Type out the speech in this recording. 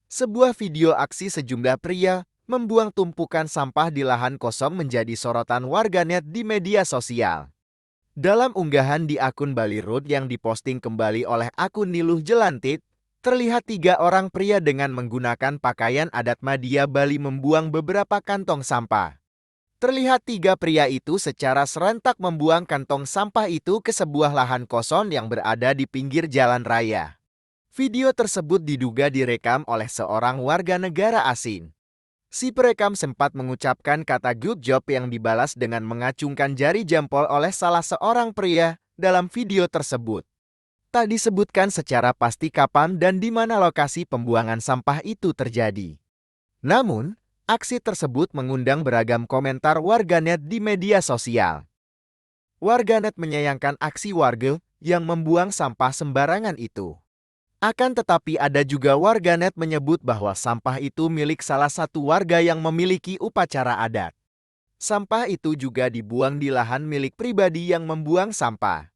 Sebuah video aksi sejumlah pria membuang tumpukan sampah di lahan kosong menjadi sorotan warganet di media sosial. Dalam unggahan di akun Bali Road yang diposting kembali oleh akun Niluh Jelantit, terlihat 3 orang pria dengan menggunakan pakaian adat Madya Bali membuang beberapa kantong sampah. Terlihat 3 pria itu secara serentak membuang kantong sampah itu ke sebuah lahan kosong yang berada di pinggir jalan raya. Video tersebut diduga direkam oleh seorang warga negara asing. Si perekam sempat mengucapkan kata good job yang dibalas dengan mengacungkan jari jempol oleh salah seorang pria dalam video tersebut. Tak disebutkan secara pasti kapan dan di mana lokasi pembuangan sampah itu terjadi. Namun, aksi tersebut mengundang beragam komentar warganet di media sosial. Warganet menyayangkan aksi warga yang membuang sampah sembarangan itu. Akan tetapi ada juga warganet menyebut bahwa sampah itu milik salah satu warga yang memiliki upacara adat. Sampah itu juga dibuang di lahan milik pribadi yang membuang sampah.